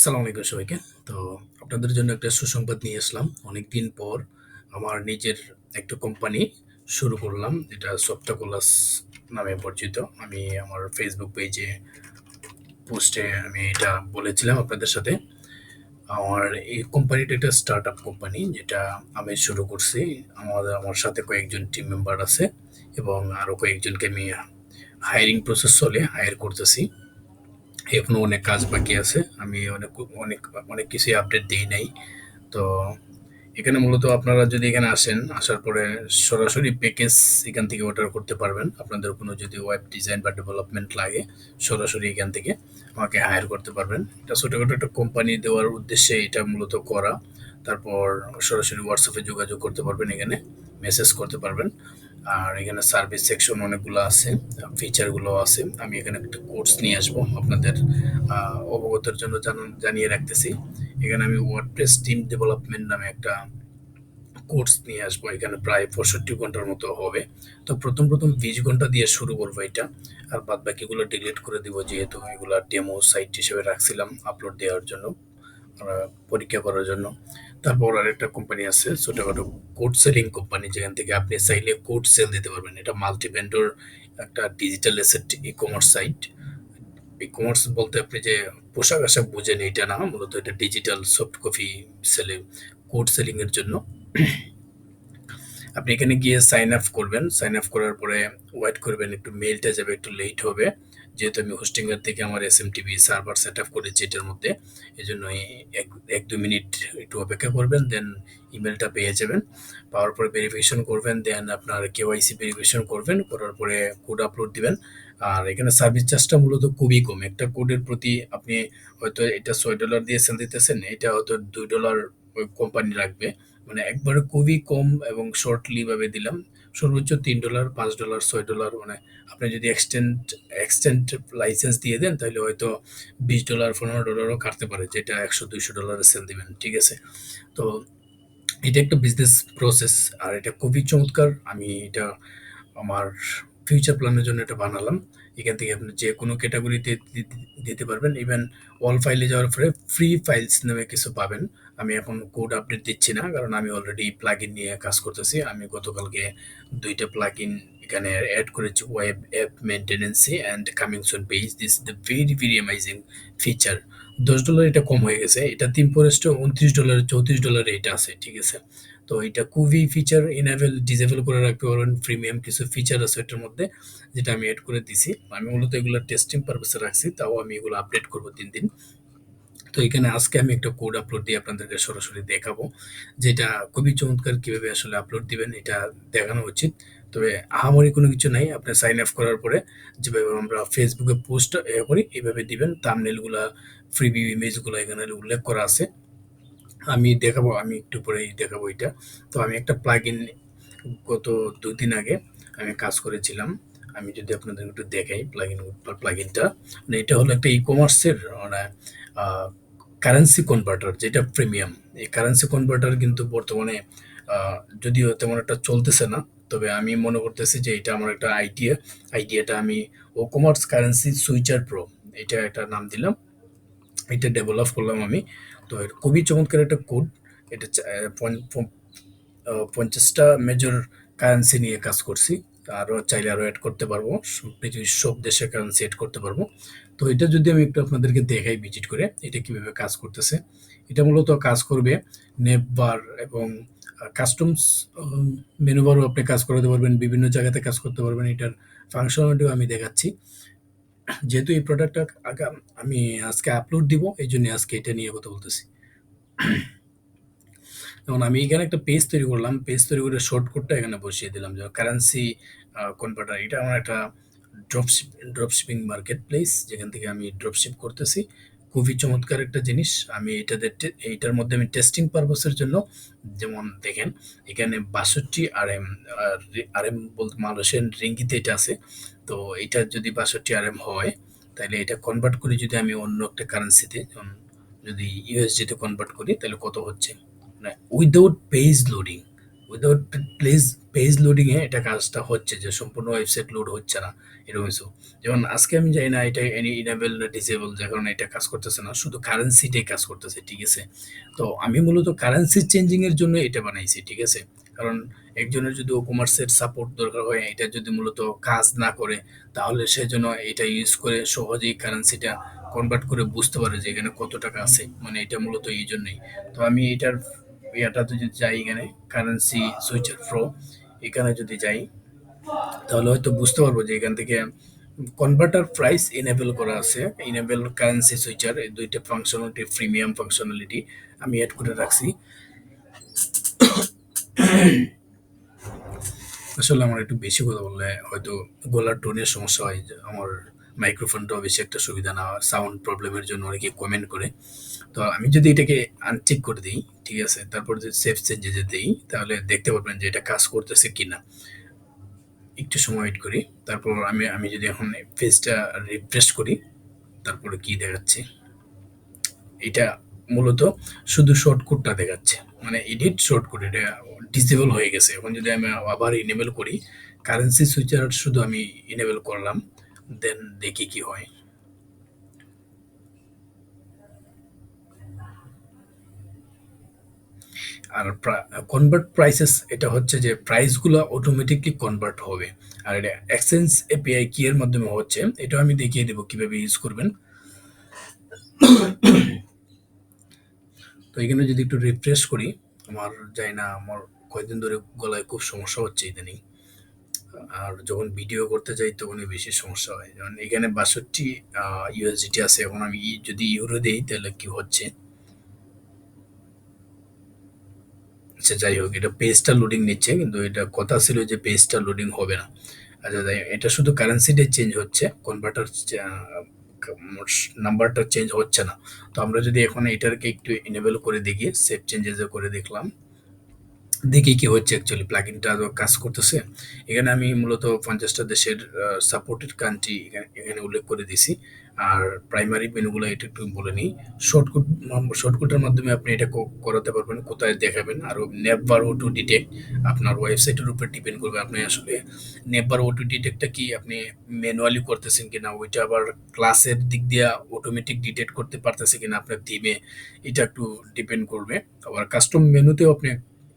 সালাম আলাইকুম সবাইকে। তো আপনাদের জন্য একটা সুসংবাদ নিয়ে আসলাম। অনেকদিন পর আমার নিজের একটা কোম্পানি শুরু করলাম। এটা সফটাকোলাস নামে পরিচিত। আমি আমার ফেসবুক পেজে পোস্টে আমি এটা বলেছিলাম আপনাদের সাথে। আমার এই কোম্পানিটা একটা স্টার্টআপ কোম্পানি যেটা আমি শুরু করছি। আমার সাথে কয়েকজন টিম মেম্বার আছে এবং আরো কয়েকজনকে আমি হায়ারিং প্রসেস চলে, হায়ার করতেছি। এখনো অনেক কাজ বাকি আছে। আমি অনেক অনেক কিছুই আপডেট দেই নাই। তো এখানে মূলত আপনারা যদি এখানে আসেন, আসার পরে সরাসরি প্যাকেজ এখান থেকে অর্ডার করতে পারবেন। আপনাদের কোনো যদি ওয়েব ডিজাইন বা ডেভেলপমেন্ট লাগে, সরাসরি এখান থেকে আমাকে হায়ার করতে পারবেন। এটা ছোটখাটো একটা কোম্পানি দেওয়ার উদ্দেশ্যে এটা মূলত করা। তারপর সরাসরি হোয়াটসঅ্যাপে যোগাযোগ করতে পারবেন, এখানে মেসেজ করতে পারবেন। আর এখানে সার্ভিস সেকশন অনেকগুলো আছে, ফিচারগুলো আছে। আমি এখানে একটা কোর্স নিয়ে আসবো আপনাদের অবগতের জন্য জানিয়ে রাখতেছি। এখানে আমি ওয়ার্ডপ্রেস টিম ডেভেলপমেন্ট নামে একটা কোর্স নিয়ে আসবো। এখানে প্রায় 65 ঘন্টার মতো হবে। তো প্রথম 20 ঘন্টা দিয়ে শুরু করবো এটা। আর বাদ বাকিগুলো ডিলিট করে দিব, যেহেতু এগুলো ডেমো সাইট হিসেবে রাখছিলাম আপলোড দেওয়ার জন্য, পরীক্ষা করার জন্য। তারপর আরেকটা কোম্পানি আছে ছোটখাটো কোড সেলিং কোম্পানি, যেখান থেকে আপনি চাইলে কোড সেল দিতে পারবেন। এটা মাল্টি ভেন্ডর একটা digital asset e commerce site. E commerce বলতে আপনি যে পোশাক আশাক বুঝেন এটা না, মূলত এটা ডিজিটাল সফট কপি সেলে, কোড সেলিং এর জন্য। আপনি এখানে গিয়ে সাইন আপ করবেন। সাইন আপ করার পরে ওয়েট করবেন, একটু মেইলটা যাবে, একটু লেট হবে, যেহেতু আমি হোস্টিংয়ের থেকে আমার এসএমটিপি সার্ভার সেট আপ করেছি এটার মধ্যে। এই জন্য এক এক দু মিনিট একটু অপেক্ষা করবেন, দেন ইমেলটা পেয়ে যাবেন। পাওয়ার পরে ভেরিফিকেশন করবেন, দেন আপনার কেওয়াইসি ভেরিফিকেশন করবেন, করার পরে কোড আপলোড দিবেন। আর এখানে সার্ভিস চার্জটা মূলত খুবই কম। একটা কোডের প্রতি আপনি হয়তো এটা $6 দিয়ে সেল দিতেছেন, এটা হয়তো $2 ওই কোম্পানি রাখবে। মানে একবারে খুবই কম এবং শর্টলি ভাবে দিলাম। সর্বোচ্চ $3, $5, $6, মানে আপনি যদি এক্সটেন্ড লাইসেন্স দিয়ে দেন, তাহলে হয়তো $20, $15ও কাটতে পারে, যেটা $100-200 সেল দিবেন। ঠিক আছে? তো এটা একটা বিজনেস প্রসেস, আর এটা খুবই চমৎকার। আমি এটা আমার ফিউচার প্ল্যানের জন্য এটা বানালাম। এখান থেকে আপনি যে কোনো ক্যাটাগরিতে দিতে পারবেন। ইভেন অল ফাইলে যাওয়ার পরে ফ্রি ফাইলস নামে কিছু পাবেন। আমি এখন কোড আপডেট দিচ্ছি না, কারণ আমি অলরেডি প্লাগইন নিয়ে কাজ করতেছি। আমি গতকালকে 2টা প্লাগইন এখানে অ্যাড করেছি, web app maintenance and coming soon page. This is the very very amazing feature. $10 এটা কম হয়ে গেছে। এটা থিম ফরেস্ট $29, $34 এটা আছে। ঠিক আছে? তো এটা খুবই ফিচার ইনেবল ডিসেবল করে রাখতে পারবেন। প্রিমিয়াম কিছু ফিচার আছে এটার মধ্যে, যেটা আমি এড করে দিছি। আমি মূলত এগুলো টেস্টিং পারপাসে রাখছি, তাও আমি এগুলো আপডেট করব দিন দিন। তো এখানে আজকে আমি একটা কোড আপলোড দিয়ে আপনাদেরকে সরাসরি দেখাবো, যেটা খুবই চমৎকার। কিভাবে আসলে আপলোড দিবেন এটা দেখানো উচিত। তবে আহামরি কোনো কিছু নাই। আপনি সাইন আপ করার পরে যেভাবে আমরা ফেসবুকে পোস্ট করি, এইভাবে দিবেন। থাম্বনেলগুলা, ফ্রিভিউ ইমেজগুলো এখানে উল্লেখ করা আছে। আমি দেখাবো, আমি একটু পরেই দেখাবো এটা। তো আমি একটা প্লাগইন গত ২ দিন আগে আমি কাজ করেছিলাম। আমি যদি আপনাদের একটু দেখাই প্লাগইনটা, মানে এটা হলো একটা ই-কমার্সের মানে আ কারেন্সি কনভার্টার, যেটা প্রিমিয়াম। এই কারেন্সি কনভার্টার কিন্তু বর্তমানে আ যদিও তেমন একটা চলতেছে না। তবে আমি মনে করতেছি যে এটা আমার একটা আইডিয়াটা আমি ও-কমার্স কারেন্সি সুইচার প্রো, এটা একটা নাম দিলাম। এটা ডেভেলপ করলাম আমি। তো এর খুবই চমৎকার একটা কোড। এটা 50টা মেজর কারেন্সি নিয়ে কাজ করছি। আরও চাইলে আরও এড করতে পারবো। পৃথিবীর সব দেশের কারেন্সি এড করতে পারবো। তো এটা যদি আমি একটু আপনাদেরকে দেখাই ভিজিট করে, এটা কিভাবে কাজ করতেছে। এটা মূলত কাজ করবে নেভ বার এবং কাস্টমস মেনু বারও আপনি কাজ করাতে পারবেন। বিভিন্ন জায়গাতে কাজ করতে পারবেন। এটার ফাংশনালিটিও আমি দেখাচ্ছি। যেহেতু এই প্রোডাক্টটা আমি আজকে আপলোড দিব, এই জন্য আজকে এটা নিয়ে কথা বলতেছি। যেমন আমি এখানে একটা পেজ তৈরি করলাম, পেজ তৈরি করে শর্টকাটটা এখানে বসিয়ে দিলাম। যেমন কারেন্সি কনভার্টার, এটা আমার একটা ড্রপশিপ ড্রপশিপিং মার্কেট প্লেস, যেখান থেকে আমি ড্রপশিপ করতেছি। খুবই চমৎকার একটা জিনিস। আমি এইটার মধ্যে আমি টেস্টিং পারপাসের জন্য, যেমন দেখেন এখানে ৬২ আরএম, আরএম বলতে মালয়েশিয়ান রিঙ্গিতে এটা আছে। তো এটা যদি ৬২ আরএম হয়, তাহলে এটা কনভার্ট করি যদি আমি অন্য একটা কারেন্সিতে, যেমন যদি ইউএসডিতে কনভার্ট করি, তাহলে কত হচ্ছে, মানে without page loading. Without place page loading এ এটা কাজটা হচ্ছে যে সম্পূর্ণ ওয়েবসাইট লোড হচ্ছে না, এরকম কিছু। যেমন আজকে আমি জানি না এটা ইনেবল না ডিসেবল, যে কারণে এটা কাজ করতেছে না, শুধু কারেন্সিটাই কাজ করতেছে, ঠিক আছে। তো আমি মূলত কারেন্সি চেঞ্জিং এর জন্য এটা বানাইছি, ঠিক আছে। কারণ একজনের যদি ও কমার্সের সাপোর্ট দরকার হয়, এটা যদি মূলত কাজ না করে, তাহলে সে যেন এটা ইউজ করে সহজেই কারেন্সিটা কনভার্ট করে বুঝতে পারে যে এখানে কত টাকা আছে, মানে এটা মূলত এই জন্যই। তো আমি এটার ইয়াটাতে যদি যাই, এখানে কারেন্সি সুইচার প্রো, এখানে যদি যাই, তাহলে হয়তো বুঝতে পারবো যে এখান থেকে কনভার্টার প্রাইস এনেবল করা আছে, এনেবল কারেন্সি সুইচার, এই দুইটা ফাংশনালিটি, প্রিমিয়াম ফাংশনালিটি আমি অ্যাড করে রাখছি। আসলে আমার একটু বেশি কথা বললে হয়তো গলার টোনের সমস্যা হয়, যে আমার মাইক্রোফোনটাও বেশি একটা সুবিধা না, সাউন্ড প্রবলেমের জন্য অনেকে কমেন্ট করে। তো আমি যদি এটাকে আনচেক করে দিই, ঠিক আছে, তারপর যদি সেভ চেঞ্জে দিই, তাহলে দেখতে পারবেন যে এটা কাজ করতেছে কিনা। একটু সময় ওয়েট করি, তারপর আমি আমি যদি এখন পেজটা রিফ্রেশ করি, তারপরে কি দেখাচ্ছে, এটা মূলত শুধু শর্টকাটটা দেখাচ্ছে, মানে এডিট শর্টকাট, এটা ডিসেবল হয়ে গেছে। এখন যদি আমি আবার ইনেবল করি, কারেন্সি সুইচার শুধু আমি ইনেবল করলাম, দেন দেখি কি হয়। আর কনভার্ট প্রাইসেস, এটা হচ্ছে যে প্রাইসগুলো অটোমেটিকলি কনভার্ট হবে। আর এটা এক্সচেঞ্জ এপিআই কি এর মাধ্যমে হচ্ছে, এটা আমি দেখিয়ে দেবো কিভাবে ইউজ করবেন। তো এখানে যদি একটু রিফ্রেশ করি, আমার যাই না, আমার কয়েকদিন ধরে গলায় খুব সমস্যা হচ্ছে ইদানিং। আর যখন ভিডিও করতে যাই তখনই বেশি সমস্যা হয়, যেমন এখানে ৬২ ইউএসডিটি আছে। এখন আমি যদি ইউরো দিই তাহলে কি হচ্ছে, আচ্ছা যাই হোক, এটা পেজটা লোডিং নিচ্ছে, কিন্তু এটা কথা ছিল যে পেজটা লোডিং হবে না। আচ্ছা যাই হোক, এটা শুধু কারেন্সিটাই চেঞ্জ হচ্ছে, কনভার্টার নাম্বারটা চেঞ্জ হচ্ছে না। তো আমরা যদি এখন এটাকে একটু এনেবল করে দেখি, সেভ চেঞ্জেস করে দেখলাম, দেখি কি হচ্ছে, অ্যাকচুয়ালি প্লাগইনটা আদৌ কাজ করতেছে। এখানে আমি মূলত ৫০টা দেশের সাপোর্টেড কান্ট্রি এখানে উল্লেখ করে দিছি। আর প্রাইমারি মেনুগুলো এটা একটু বলে নিই। শর্টকাট, শর্টকাটের মাধ্যমে আপনি এটা করাতে পারবেন, কোথায় দেখাবেন। আরও নেভার অটো ডিটেক্ট, আপনার ওয়েবসাইটের উপর ডিপেন্ড করবে আপনি আসলে নেভার অটো ডিটেক্টটা কি আপনি ম্যানুয়ালি করতেছেন কিনা, ওইটা আবার ক্লাসের দিক দিয়ে অটোমেটিক ডিটেক্ট করতে পারতেছে কিনা আপনার থিমে, এটা একটু ডিপেন্ড করবে। আবার কাস্টম মেনুতেও আপনি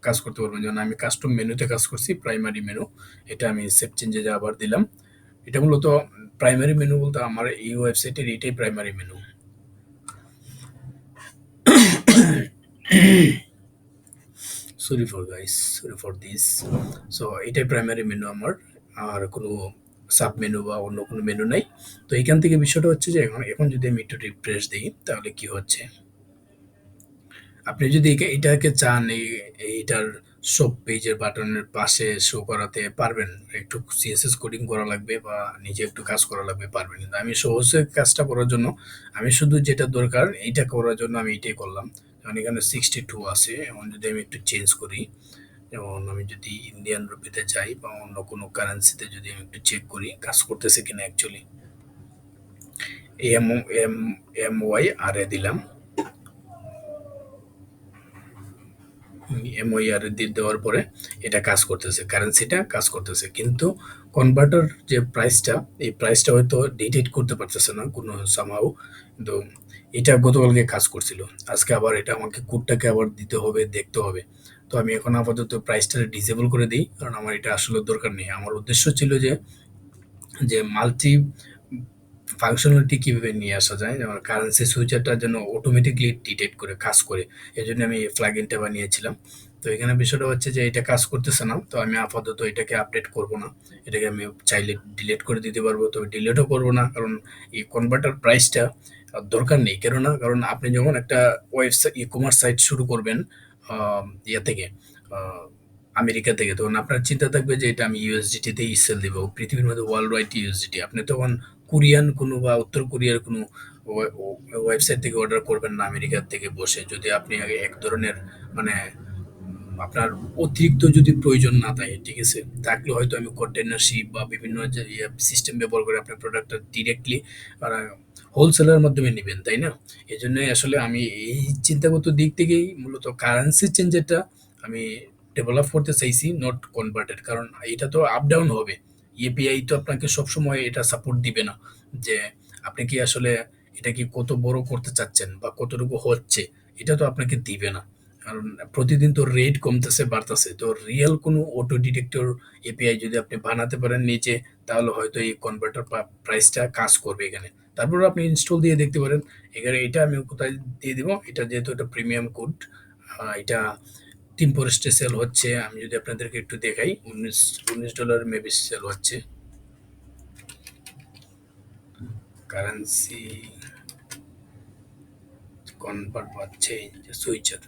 কাজ করতে পারবেন, যেমন আমি কাস্টম মেনুতে কাজ করছি, প্রাইমারি মেনু, এটা আমি সেভ চেঞ্জে আবার দিলাম। এটা মূলত প্রাইমারি মেনু বলতে আমার এই ওয়েবসাইটের এটাই primary menu. Sorry for guys, sorry for this. So এটাই প্রাইমারি মেনু আমার, আর কোনো সাব মেনু বা অন্য কোনো মেনু নাই। তো এখান থেকে বিষয়টা হচ্ছে যে এখন এখন যদি আমি একটু রিফ্রেশ দিই, তাহলে কি হচ্ছে, আপনি যদি এটাকে চান, এইটার সব পেজের বাটনের পাশে শো করাতে পারবেন, একটু সিএসএস কোডিং করা লাগবে বা নিজে একটু কাজ করা লাগবে, পারবেন। কিন্তু আমি সহজে কাজটা করার জন্য, আমি শুধু যেটা দরকার এইটা করার জন্য আমি এটাই করলাম। যেমন এখানে 62 আছে, এখন যদি আমি একটু চেঞ্জ করি, যেমন আমি যদি ইন্ডিয়ান রুপিতে যাই বা অন্য কোনো কারেন্সিতে যদি আমি একটু চেক করি কাজ করতেছে কিনা, actually M M M Y R A দিলাম, এমওইআর দিয়ে দেওয়ার পরে এটা কাজ করতেছে, কারেন্সিটা কাজ করতেছে, কিন্তু কনভার্টার যে প্রাইসটা, এই প্রাইসটা হয়তো ডিটেক্ট করতে পারতেছে না কোনো সামহাও। কিন্তু এটা গতকালকে কাজ করছিল, আজকে আবার এটা আমাকে কোডটাকে আবার দিতে হবে, দেখতে হবে। তো আমি এখন আপাতত প্রাইসটা ডিসেবল করে দিই, কারণ আমার এটা আসলে দরকার নেই। আমার উদ্দেশ্য ছিল যে যে মাল্টি ফাংশনালিটি কিভাবে নিয়ে আসা যায়, যেমন কারেন্সি সুইচারটার জন্য অটোমেটিকলি ডিটেক্ট করে কাজ করে, এই জন্য আমি প্লাগইনটা বানিয়েছিলাম। তো এখানে বিষয়টা হচ্ছে যে এটা কাজ করতেছে না, তো আমি আপাতত এটাকে আপডেট করব না, এটাকে আমি চাইলে ডিলিট করে দিতে পারবো, তবে ডিলিটও করব না, কারণ এই কনভার্টার প্রাইসটা দরকার নেই। কেননা কারণ আপনি যখন একটা ওয়েবসাইট ই কমার্স সাইট শুরু করবেন ইয়ে থেকে, আহ, আমেরিকা থেকে, তখন আপনার চিন্তা থাকবে যে এটা আমি ইউএসডিটিতেই সেল দিব, পৃথিবীর মধ্যে ওয়ার্ল্ড ওয়াইড ইউএসডিটি। আপনি তখন কোরিয়ান কোনো বা উত্তর কোরিয়ার কোনো ওয়েবসাইট থেকে অর্ডার করবেন না আমেরিকার থেকে বসে, যদি আপনি আগে এক ধরনের মানে আপনার অতিরিক্ত যদি প্রয়োজন না থাকে, ঠিক আছে, থাকলে হয়তো আমি কন্টেনার শিপ বা বিভিন্ন যে সিস্টেম ব্যবহার করে আপনার প্রোডাক্টটা ডিরেক্টলি হোলসেলের মাধ্যমে নেবেন, তাই না? এই জন্যই আসলে আমি এই চিন্তাগত দিক থেকেই মূলত কারেন্সি চেঞ্জেরটা আমি ডেভেলপ করতে চাইছি, নট কনভার্টেড। কারণ এটা তো আপ ডাউন হবে। এপিআই তো আপনাকে সবসময় এটা সাপোর্ট দিবে না যে আপনি কি আসলে এটা কি কত বড় করতে চাচ্ছেন বা কতটুকু হচ্ছে, এটা তো আপনাকে দিবে না। কারণ প্রতিদিন তো রেট কমতেছে বাড়তেছে, তো রিয়েল কোনো অটো ডিটেক্টর এপিআই যদি আপনি বানাতে পারেন নিচে, তাহলে হয়তো এই কনভার্টার প্রাইসটা কাজ করবে এখানে। তারপর আপনি ইনস্টল দিয়ে দেখতে পারেন। এখানে এটা আমি কোথায় দিয়ে দিব, এটা যেহেতু এটা প্রিমিয়াম কোড, এটা টিম ফরেস্টে সেল হচ্ছে। আমি যদি আপনাদেরকে একটু দেখাই, $19 মেবি সেল হচ্ছে। কারেন্সি কনভার্ট পাচ্ছে সুইচার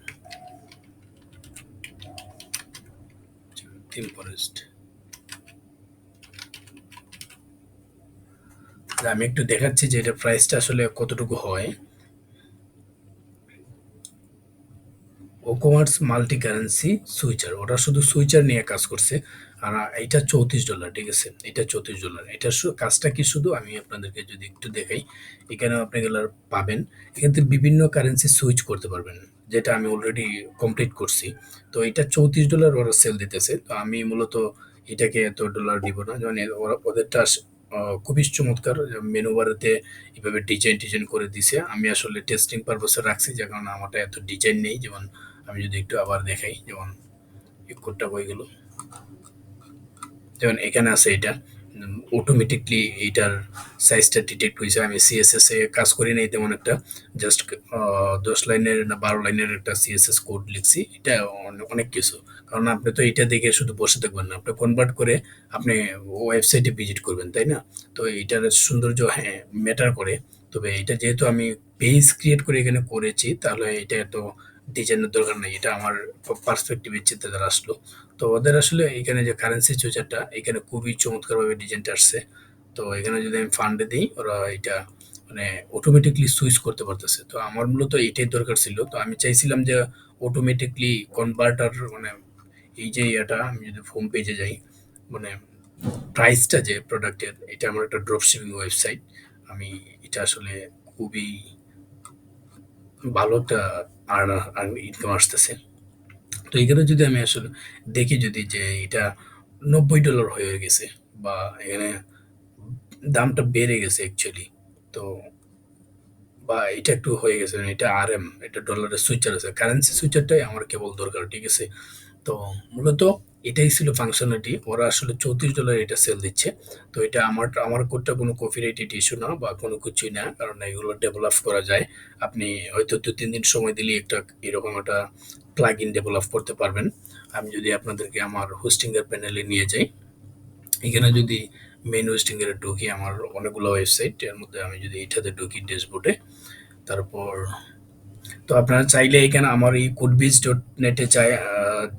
টিম ফরেস্ট। আমি একটু দেখাচ্ছি যে এটা প্রাইসটা আসলে কতটুকু হয়। ওকোমার্স মাল্টি কারেন্সি সুইচার, ওরা শুধু সুইচার নিয়ে কাজ করছে। আর এটা $34, ঠিক আছে, এটা $34। এটা কাজটা কি, শুধু আমি আপনাদেরকে যদি একটু দেখাই, এখানেও আপনি এগুলো পাবেন। এখান থেকে বিভিন্ন কারেন্সি সুইচ করতে পারবেন, যেটা আমি অলরেডি কমপ্লিট করছি। তো এটা $34 ওরা সেল দিতেছে। তো আমি মূলত এটাকে এত ডলার দিব না, যেমন ওরা ওদেরটা খুবই চমৎকার। মেনু বারেতে এভাবে ডিজাইন টিজাইন করে দিছে। আমি আসলে টেস্টিং পারপাসে রাখছি, যে কারণে আমারটা এত ডিজাইন নেই। যেমন আমি যদি একটু আবার দেখাই, যেমন এই কোডটা বই গেল, যেমন এখানে আছে এটা অটোমেটিকলি এইটার সাইজটা ডিটেক্ট হয়েছে। আমি সিএসএস এ কাজ করি নাই তেমন একটা, জাস্ট 10 লাইনের না 12 লাইনের একটা সিএসএস কোড লিখছি। এটা অনেক কিছু। কারণ আপনি তো এটা দেখে শুধু বসে থাকবেন না, আপনি কনভার্ট করে আপনি ওয়েবসাইটে ভিজিট করবেন, তাই না? তো এটার সৌন্দর্য, হ্যাঁ, ম্যাটার করে। তবে এটা যেহেতু আমি পেজ ক্রিয়েট করে এখানে করেছি, তাহলে এটা এত ডিজাইনের দরকার নেই। এটা আমার পার্সপেক্টিভের চিন্তাধারা আসলো। তো ওদের আসলে এখানে যে কারেন্সি চুইচারটা, এখানে খুবই চমৎকারভাবে ডিজাইনটা আসছে। তো এখানে যদি আমি ফান্ডে দিই, ওরা এটা মানে অটোমেটিকলি সুইচ করতে পারতেছে। তো আমার মূলত এটাই দরকার ছিল। তো আমি চাইছিলাম যে অটোমেটিকলি কনভার্টার, মানে এই যে এটা, আমি যদি হোম পেজে যাই, মানে প্রাইসটা যে প্রোডাক্টের, এটা আমার একটা ড্রপ শিপিং ওয়েবসাইট। আমি এটা আসলে খুবই ভালো একটা ইনকাম আসতেছে। তো এখানে যদি আমি আসলে দেখি যদি যে এটা $90 হয়ে গেছে, বা এখানে দামটা বেড়ে গেছে অ্যাকচুয়ালি, তো বা এটা একটু হয়ে গেছে, মানে এটা আরএম, এটা ডলারের সুইচার আছে, কারেন্সি সুইচারটাই আমার কেবল দরকার, ঠিক আছে। তো মূলত এটাই ছিল ফাংশনালিটি। ওরা আসলে $34 এটা সেল দিচ্ছে। তো এটা আমার কোডটা কোনো কপিরাইটেড ইস্যু না বা কোনো কিছুই না, কারণ এগুলো ডেভেলপ করা যায়। আপনি হয়তো 2-3 দিন সময় দিলে একটা এরকম একটা প্লাগ ইন ডেভেলপ করতে পারবেন। আমি যদি আপনাদেরকে আমার হোস্টিং এর প্যানেলে নিয়ে যাই, এখানে যদি মেইন হোস্টিং এর ঢুকি, আমার অনেকগুলো ওয়েবসাইট, এর মধ্যে আমি যদি এটাতে ঢুকি ড্যাশবোর্ডে, তারপর তো আপনারা চাইলে এখানে আমার এই codebiz.net-এ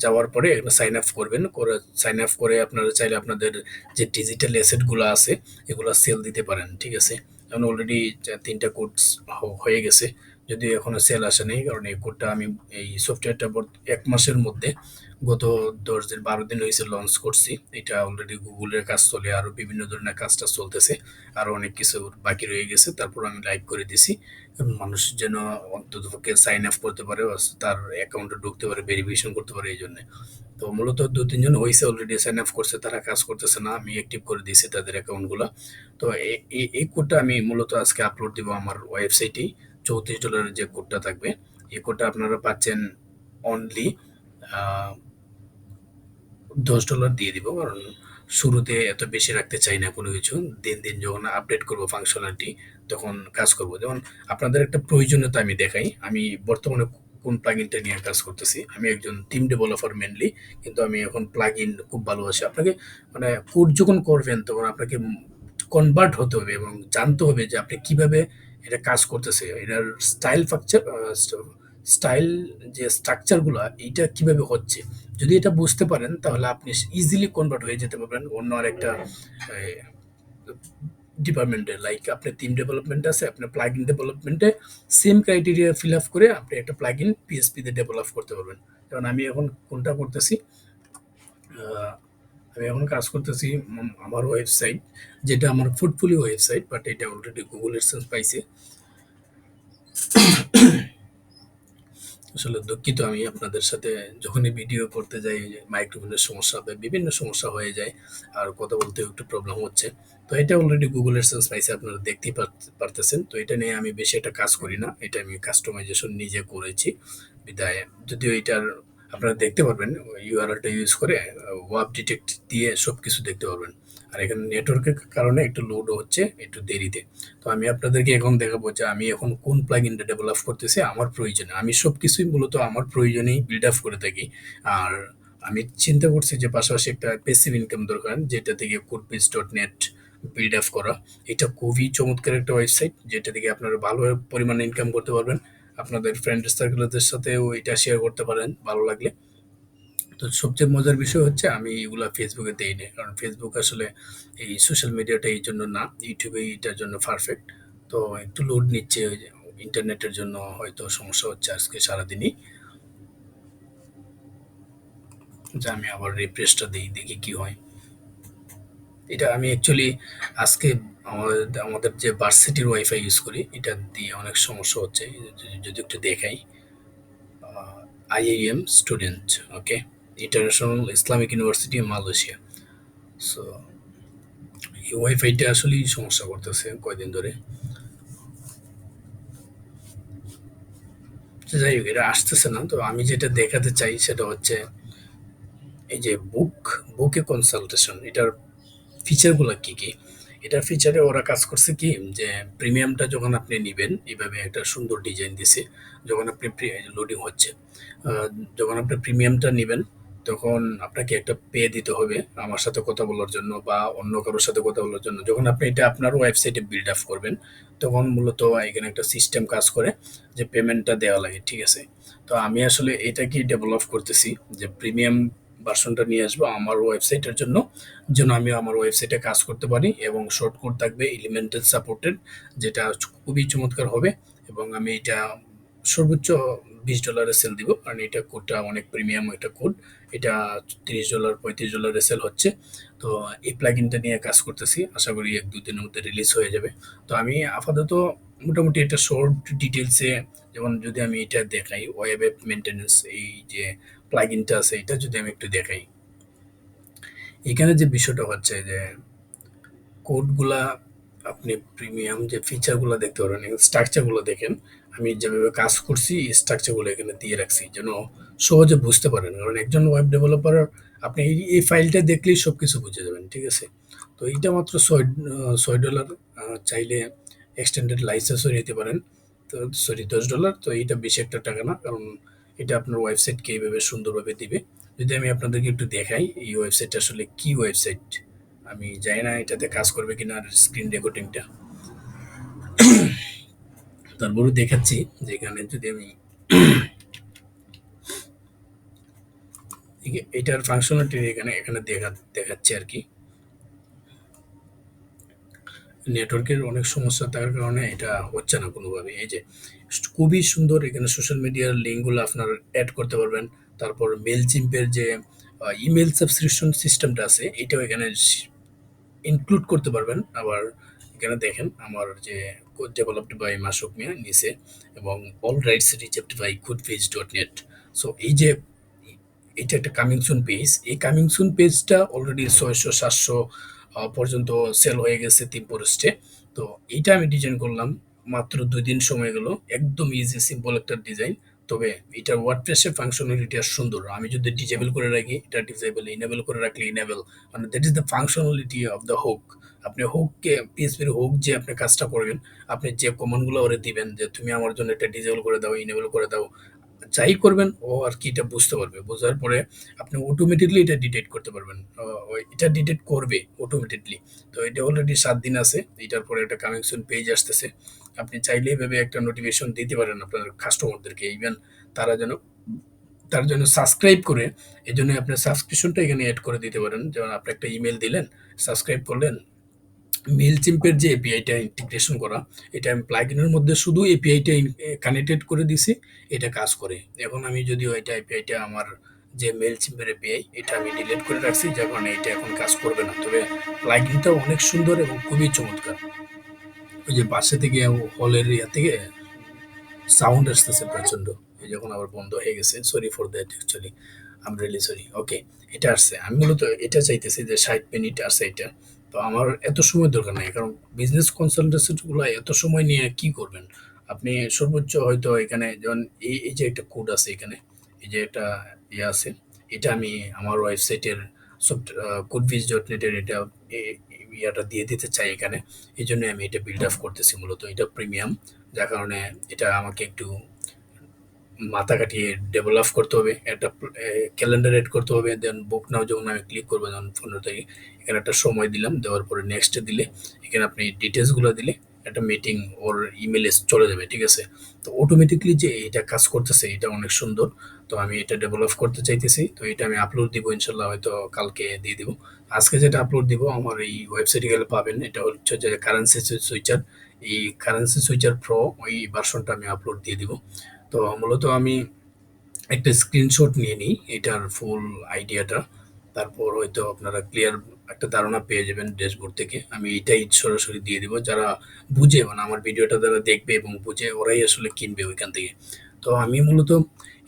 যাওয়ার পরে সাইন আপ করবেন। করে সাইন আপ করে আপনারা চাইলে আপনাদের যে ডিজিটাল অ্যাসেটগুলো আছে, এগুলো সেল দিতে পারেন, ঠিক আছে। যেমন অলরেডি 3টা কোডস হয়ে গেছে, যদিও এখনো সেল আসে নাই। কারণ এই কোডটা আমি, এই সফটওয়্যারটা 1 মাসের মধ্যে, গত 10 দিন 12 দিন হয়েছে লঞ্চ করছি। এটা অলরেডি গুগলের কাজ চলে, আরও বিভিন্ন ধরনের কাজটা চলতেছে, আরও অনেক কিছু বাকি রয়ে গেছে। তারপর আমি লাইভ করে দিছি, মানুষ যেন অন্ততপক্ষে সাইন আপ করতে পারে, বা তার অ্যাকাউন্টে ঢুকতে পারে, ভেরিফিকেশন করতে পারে, এই জন্য। তো মূলত 2-3 জন হয়েছে অলরেডি সাইন আপ করছে, তারা কাজ করতেছে না, আমি অ্যাক্টিভ করে দিয়েছি তাদের অ্যাকাউন্টগুলো। তো এই কোডটা আমি মূলত আজকে আপলোড দিব আমার ওয়েবসাইটেই। $34 যে কোডটা থাকবে, এই কোডটা আপনারা পাচ্ছেন অনলি $10 দিয়ে দিব। কারণ শুরুতে এত বেশি রাখতে চাই না কোনো কিছু। দিন দিন যখন আপডেট করব ফাংশনালিটি, তখন কাজ করব। যেমন আপনাদের একটা প্রয়োজনীয়তা আমি দেখাই, আমি বর্তমানে কোন প্লাগইনটা নিয়ে কাজ করতেছি। আমি একজন টিম ডেভেলপার মেনলি, কিন্তু আমি এখন প্লাগইন খুব ভালোবাসি। আপনাকে মানে কোড যখন করবেন, তখন আপনাকে কনভার্ট হতে হবে এবং জানতে হবে যে আপনি কিভাবে এটা কাজ করতেছে, এটার স্টাইল ফাকচার, স্টাইল যে স্ট্রাকচারগুলো, এইটা কিভাবে হচ্ছে। যদি এটা বুঝতে পারেন, তাহলে আপনি ইজিলি কনভার্ট হয়ে যেতে পারবেন অন্য আরেকটা ডিপার্টমেন্টে। লাইক আপনার টিম ডেভেলপমেন্ট আছে, আপনার প্লাগ ইন ডেভেলপমেন্টে সেম ক্রাইটেরিয়া ফিল আপ করে আপনি একটা প্লাগ ইন পিএসপিতে ডেভেলপ করতে পারবেন। কারণ আমি এখন কোনটা করতেছি, আহ, আমি এখন কাজ করতেছি আমার ওয়েবসাইট, যেটা আমার পোর্টফোলিও ওয়েবসাইট, বাট এটা অলরেডি গুগল এডসেন্স পাইছে। আসলে দুঃখিত আমি আপনাদের সাথে যখনই ভিডিও করতে যাই মাইক্রোফোনের সমস্যা বা বিভিন্ন সমস্যা হয়ে যায় আর কথা বলতেও একটু প্রবলেম হচ্ছে। তো এটা অলরেডি গুগল এডসেন্স পাইছে আপনারা দেখতেই পারতেছেন। তো এটা নিয়ে আমি বেশি একটা কাজ করি না। এটা আমি কাস্টমাইজেশন নিজে করেছি। বিধায় যদিও এটার আপনারা দেখতে পারবেন ইউআরএলটা ইউজ করে ওয়েব ডিটেক্ট দিয়ে সবকিছু দেখতে পারবেন। আর এখানে নেটওয়ার্কের কারণে একটু লোড হচ্ছে একটু দেরিতে। তো আমি আপনাদেরকে এখন দেখাবো যে আমি এখন কোন প্লাগইনটা ডেভেলপ করতেছি আমার প্রয়োজনে। আমি সবকিছুই মূলত আমার প্রয়োজনেই বিল্ড আপ করে থাকি। আর আমি চিন্তা করছি যে পাশাপাশি একটা প্যাসিভ ইনকাম দরকার যেটা থেকে কোডবিজ.নেট বিল্ড আপ করা। এটা খুবই চমৎকার একটা ওয়েবসাইট যেটা থেকে আপনারা ভালো পরিমাণে ইনকাম করতে পারবেন। আপনাদের ফ্রেন্ড সার্কেলদের সাথেও এটা শেয়ার করতে পারেন ভালো লাগলে। তো সবচেয়ে মজার বিষয় হচ্ছে আমি এগুলা ফেসবুকে দেই না। কারণ ফেসবুক আসলে এই সোশ্যাল মিডিয়াটা এই জন্য না। ইউটিউবে এটার জন্য পারফেক্ট। তো একটু লোড নিচ্ছে ওই যে ইন্টারনেটের জন্য হয়তো সমস্যা হচ্ছে আজকে সারাদিনই। যে আমি আবার রিফ্রেশটা দিই, দেখি কি হয়। এটা আমি অ্যাকচুয়ালি আজকে আমাদের যে ভার্সিটির ওয়াইফাই ইউজ করি, এটা দিয়ে অনেক সমস্যা হচ্ছে। যদি একটু দেখাই, I am student, okay? International Islamic University Malaysia. So এই ওয়াইফাইটা আসলেই সমস্যা করতেছে কয়দিন ধরে। তো যাই হোক, এটা আসতেছে না। তো আমি যেটা দেখাতে চাই সেটা হচ্ছে এই যে বুকে কনসালটেশন, এটার ফিচারগুলো কি কি? এটার ফিচারে ওরা কাজ করছে কি যে প্রিমিয়ামটা যখন আপনি নিবেন এভাবে একটা সুন্দর ডিজাইন দিছে। যখন আপনি লোডিং হচ্ছে, আহ, যখন আপনি প্রিমিয়ামটা নিবেন তখন আপনাকে একটা পে দিতে হবে আমার সাথে কথা বলার জন্য বা অন্য কারোর সাথে কথা বলার জন্য। যখন আপনি এটা আপনার ওয়েবসাইটে বিল্ড আপ করবেন তখন মূলত এখানে একটা সিস্টেম কাজ করে যে পেমেন্টটা দেওয়া লাগে, ঠিক আছে? তো আমি আসলে এটা কি ডেভেলপ করতেছি যে প্রিমিয়াম ভার্সনটা নিয়ে আসবো আমার ওয়েবসাইটের জন্য, যেন আমি আমার ওয়েবসাইটে কাজ করতে পারি এবং শর্ট কোড থাকবে এলিমেন্টাল সাপোর্টেড, যেটা খুবই চমৎকার হবে। এবং আমি এটা সর্বোচ্চ $20 সেল দিব, কারণ এটা কোডটা অনেক প্রিমিয়াম একটা কোড। এটা $30 $35 সেল হচ্ছে। তো এই প্লাগইনটা নিয়ে কাজ করতেছি, আশা করি 1-2 দিনের মধ্যে রিলিজ হয়ে যাবে। তো আমি আপাতত মোটামুটি এটা শর্ট ডিটেলসে, যেমন যদি আমি এটা দেখাই ওয়েব অ্যাপ মেনটেন্যান্স, এই যে প্লাগইনটা আছে এটা যদি আমি একটু দেখাই, এখানে যে বিষয়টা হচ্ছে যে কোডগুলা আপনি প্রিমিয়াম যে ফিচারগুলো দেখতে পারেন, স্ট্রাকচারগুলো দেখেন। আমি যেভাবে কাজ করছি এই স্ট্রাকচারগুলো এখানে দিয়ে রাখছি যেন সহজে বুঝতে পারেন। কারণ একজন ওয়েব ডেভেলপার আপনি এই ফাইলটা দেখলেই সব কিছু বুঝে যাবেন, ঠিক আছে? তো এইটা মাত্র $6, চাইলে এক্সটেন্ডেড লাইসেন্সও নিতে পারেন। তো সরি, $10। তো এইটা বেশি একটা টাকা না, কারণ এটা আপনার ওয়েবসাইটকে এইভাবে সুন্দরভাবে দিবে। যদি আমি আপনাদেরকে একটু দেখাই এই ওয়েবসাইটটা আসলে কি ওয়েবসাইট, আমি জানি না এটাতে কাজ করবে কিনা আর স্ক্রিন রেকর্ডিংটা, তারপরে দেখাচ্ছি যে এখানে যদি আমি এটার ফাংশনালিটি এখানে এখানে দেখাচ্ছি আর কি। নেটওয়ার্কের অনেক সমস্যা থাকার কারণে এটা হচ্ছে না কোনোভাবে। এই যে খুবই সুন্দর, এখানে সোশ্যাল মিডিয়ার লিঙ্কগুলো আপনার অ্যাড করতে পারবেন। তারপর মেল চিম্পের যে ইমেল সাবস্ক্রিপশন সিস্টেমটা আছে এটাও এখানে ইনক্লুড করতে পারবেন। আবার এখানে দেখেন আমার যে code developed by Masuk Mia নিচে, এবং all rights reject by codepage dot net. So এই যে এটা একটা কামিং সুন পেজ, এই কামিং সুন পেজটা অলরেডি 600-700 পর্যন্ত সেল হয়ে গেছে 3 পোস্টে। তো এইটা আমি ডিজাইন করলাম মাত্র 2 দিন সময় গেল। একদম ইজি সিম্পল একটা ডিজাইন। তবে এটার ওয়ার্ডপ্রেসের ফাংশনালিটি আর সুন্দর। আমি যদি ডিজেবল করে রাখি এটা ডিজেবল, ইনেবল করে রাখলে ইনেবল। মানে that is the functionality of the hook. আপনি হুককে পিএইচপির হুক যে আপনি কাজটা করবেন, আপনি যে কমান্ডগুলো ওরে দিবেন যে তুমি আমার জন্য এটা ডিজেবল করে দাও, ইনেবল করে দাও, যাই করবেন ও আর কি এটা বুঝতে পারবে। বোঝার পরে আপনি অটোমেটিকলি এটা ডিটেক্ট করতে পারবেন। এটা ডিটেক্ট করবে অটোমেটিকলি। তো এটা অলরেডি 7 দিন আছে। এটার পরে একটা কামিং সুন পেজ আসতেছে। আপনি চাইলে এভাবে একটা নোটিফিকেশন দিতে পারেন আপনার কাস্টমারদেরকে, ইভেন তারা যেন তার জন্য সাবস্ক্রাইব করে, এই জন্য আপনার সাবস্ক্রিপশনটা এখানে অ্যাড করে দিতে পারেন। যেমন আপনি একটা ইমেল দিলেন, সাবস্ক্রাইব করলেন, মেইলচিম্পের যে এপিআইটা ইন্টিগ্রেশন করা, এটা আমি প্লাগইনের মধ্যে শুধু এপিআইটা কানেক্টেড করে দিছি, এটা কাজ করে। এখন আমি যদিও এটা এপিআইটা আমার যে মেইলচিম্পের এপিআই এটা আমি ডিলিট করে রাখছি, যার কারণে এটা এখন কাজ করবে না। তবে প্লাগইনটা অনেক সুন্দর এবং খুবই চমৎকার। ওই যে পাশে থেকে হলের ইয়া থেকে সাউন্ড আসতেছে প্রচন্ড। যখন আবার বন্ধ হয়ে গেছে। Sorry for that actually. I am really sorry. Okay, এটা আসছে। আমি মূলত এটা চাইতেছি যে ৬০ মিনিট আসছে এটা। তো আমার এত সময় দরকার নাই। কারণ বিজনেস কনসালটেন্সি গুলা এত সময় নিয়ে কি করবেন? আপনি সর্বোচ্চ হয়তো এখানে যেমন এই যে একটা কোড আছে এখানে, এই যে একটা ইয়ে আছে, এটা আমি আমার ওয়েবসাইটের codeviz.net এর এটা ইয়াটা দিয়ে দিতে চাই এখানে। এই জন্য আমি এটা বিল্ড আপ করতেছি মূলত। এটা প্রিমিয়াম, যার কারণে এটা আমাকে একটু মাথা খাটিয়ে ডেভেলপ করতে হবে। একটা ক্যালেন্ডার এড করতে হবে। দেন বুক নাও যখন আমি ক্লিক করবো, যখন 15 তারিখ, এখানে একটা সময় দিলাম, দেওয়ার পরে নেক্সট দিলে এখানে আপনি ডিটেলসগুলো দিলে একটা মিটিং ওর ইমেলে চলে যাবে, ঠিক আছে? তো অটোমেটিকলি যে এটা কাজ করতেছে এটা অনেক সুন্দর। তো আমি এটা ডেভেলপ করতে চাইতেছি। তো এটা আমি আপলোড দিব ইনশাল্লাহ, হয়তো কালকে দিয়ে দিব। আজকে যেটা আপলোড দিব আমার এই ওয়েবসাইটে গেলে পাবেন। এটা হচ্ছে যে কারেন্সি সুইচার, এই কারেন্সি সুইচার প্রো ওই ভার্সনটা আমি আপলোড দিয়ে দিব। তো মূলত আমি একটা স্ক্রিনশট নিয়ে নিই এটার ফুল আইডিয়াটা, তারপর হয়তো আপনারা ক্লিয়ার একটা ধারণা পেয়ে যাবেন ড্যাশবোর্ড থেকে। আমি এটাই সরাসরি দিয়ে দিব, যারা বুঝে মানে আমার ভিডিওটা যারা দেখবে এবং বুঝে ওরাই আসলে কিনবে ওইখান থেকে। তো আমি মূলত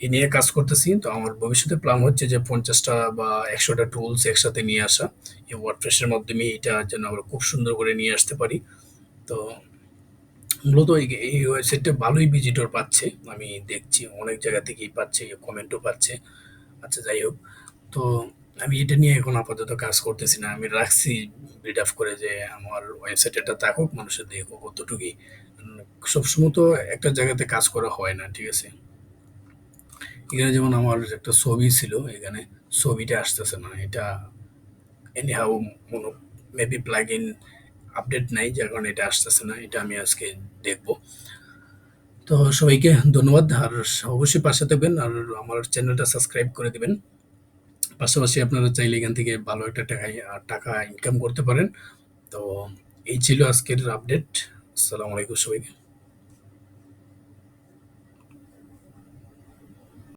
এ নিয়ে কাজ করতেছি। তো আমার ভবিষ্যতে প্ল্যান হচ্ছে যে 50টা বা 100টা টুলস একসাথে নিয়ে আসা এই ওয়ার্ডপ্রেসের মাধ্যমে, এটা যেন আমরা খুব সুন্দর করে নিয়ে আসতে পারি। তো মূলত এই ওয়েবসাইটটা ভালোই ভিজিটর পাচ্ছে। আমি দেখছি অনেক জায়গা থেকেই পাচ্ছে, কমেন্টও পাচ্ছে। আচ্ছা যাই হোক। তো আমি এটা নিয়ে এখন আপাতত কাজ করতেছি না। আমি রাখছি বিল্ড আপ করে যে আমার ওয়েবসাইটটা থাকুক, মানুষের দেখুক অতটুকুই। উম সবসময় তো একটা জায়গাতে কাজ করা হয় না, ঠিক আছে? এখানে যেমন আমার একটা ছবি ছিল এখানে, ছবিটা আসতেছে না। এটা এনিহাউ কোনো মেবি প্লাগইন আপডেট নাই, যার কারণে এটা আসতেছে না। এটা আমি আজকে দেখব। তো সবাইকে ধন্যবাদ। আর অবশ্যই পাশে থাকবেন আর আমার চ্যানেলটা সাবস্ক্রাইব করে দিবেন। পাশাপাশি আপনারা চাইলে এখান থেকে ভালো একটা টাকা ইনকাম করতে পারেন। তো এই ছিল আজকের আপডেট। আসসালামু আলাইকুম সবাইকে।